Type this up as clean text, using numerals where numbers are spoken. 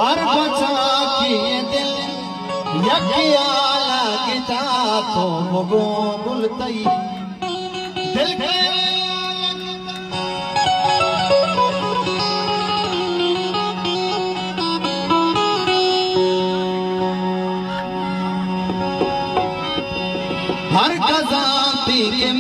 हर बचा किए दिल यकिया लगता तो भगो बुलतई दिल के हर कज़ाती के